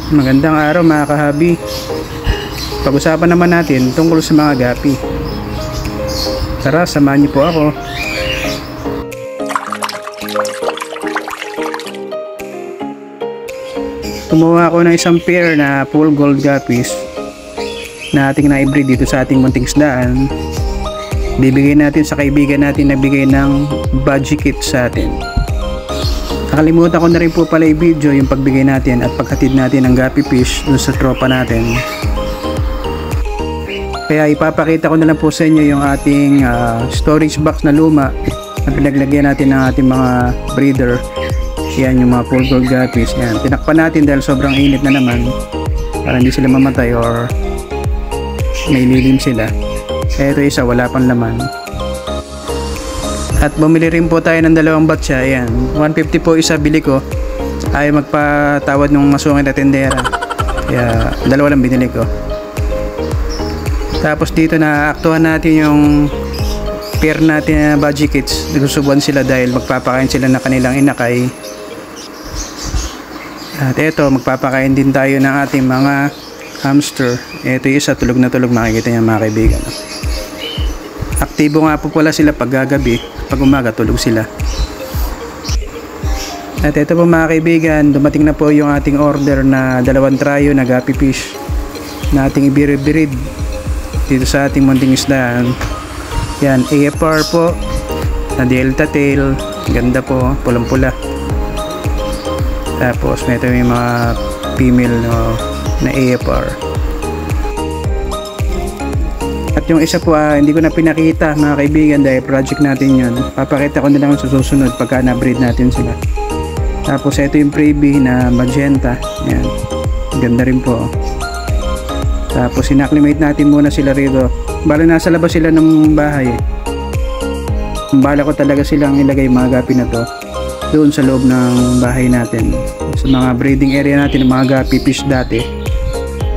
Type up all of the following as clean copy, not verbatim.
Magandang araw mga kahabi. Pag-usapan naman natin tungkol sa mga gapi. Tara, samahan niyo po ako. Kumuha ako ng isang pair na full gold guppies na ating na-breed dito sa ating munting isdaan. Bibigay natin sa kaibigan natin na bigay ng budgie kit sa atin. Nakalimutan ko na rin po pala i-video yung pagbigay natin at paghatid natin ng guppy fish dun sa tropa natin. Kaya ipapakita ko na lang po sa inyo yung ating storage box na luma na pinaglagyan natin ng ating mga breeder. Yan yung mga full gold guppies. Yan, tinakpan natin dahil sobrang init na naman para hindi sila mamatay or may lilim sila. Kaya ito isa, wala pang laman. At bumili rin po tayo ng dalawang batcha. Ayan, 150 po isa bili ko. Ayaw magpatawad ng masungit na tendera. Kaya dalawa lang binili ko. Tapos dito na aktuhan natin yung pair natin na budgie kits. Nagsusubuan sila dahil magpapakain sila ng kanilang inakay. At eto, magpapakain din tayo ng ating mga hamster. Ito yung isa, tulog na tulog, makikita niya mga kaibigan. Aktibo nga po pala sila pag gagabi, pag umaga tulog sila. At ito po mga kaibigan, dumating na po yung ating order na 2 tryo na guppy fish na ating ibirid dito sa ating munting isdaan. Yan, AFR po na delta tail, ganda po, pulang pula. Tapos ito may mga female na AFR. At yung isa po hindi ko na pinakita mga kaibigan dahil project natin yun. Papakita ko na lang sa susunod pagka na-breed natin sila. Tapos ito yung freebie na magenta. Yan, ganda rin po. Tapos inacclimate natin muna sila rito. Bala nasa labas sila ng bahay. Bala ko talaga silang ilagay mga guppy na to doon sa loob ng bahay natin, sa mga breeding area natin ng mga guppy fish dati.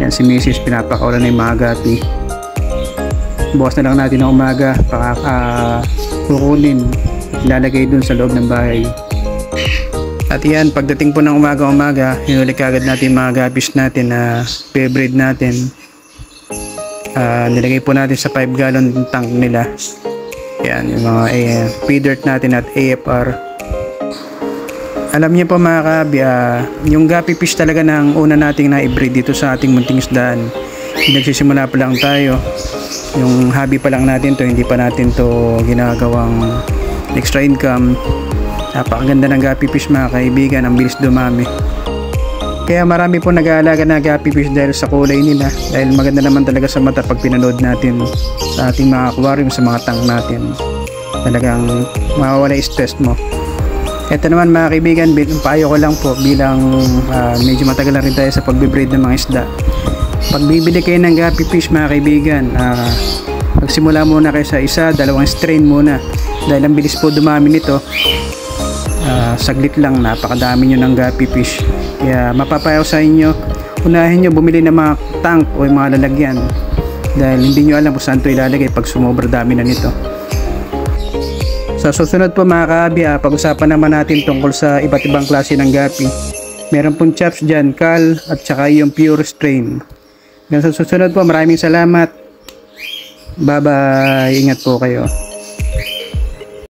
Yan, si Mrs. pinapakawalan na yung mga guppy. Bukas na lang natin ng umaga kukunin, ilalagay dun sa loob ng bahay. At yan, pagdating po ng umaga hinuli kagad natin mga guppies natin na pre-breed natin. Nilagay po natin sa 5 gallon tank nila. Yan, yung mga feed-dirt natin at AFR. Alam niyo po mga kabi, yung guppy fish talaga ng una nating na-breed dito sa ating munting isdaan. Nagsisimula pa lang tayo. Yung hobby pa lang natin to, hindi pa natin to ginagawang extra income. Napakaganda ng guppy fish mga kaibigan, ang bilis dumami. Kaya marami po nag-aalaga na guppy fish dahil sa kulay nila, dahil maganda naman talaga sa mata pag pinanood natin sa ating mga aquarium, sa mga tank natin. Talagang mawawala yung stress mo. Ito naman mga kaibigan, payo ko lang po bilang medyo matagal na rin tayo sa pagbe-breed ng mga isda. Pag bibili kayo ng guppy fish mga kaibigan, magsimula muna kayo sa 1, 2 strain muna dahil ang bilis po dumami nito. Saglit lang, napakadami nyo ng guppy fish. Kaya mapapayaw sa inyo, unahin nyo bumili ng mga tank o yung mga lalagyan dahil hindi nyo alam kung saan ito ilalagay pag sumobra dami na nito. Sa susunod po mga kahabi, pag-usapan naman natin tungkol sa iba't ibang klase ng guppy. Meron pong chops dyan, cal at saka yung pure strain. Hanggang sa susunod po, maraming salamat. Bye bye, ingat po kayo.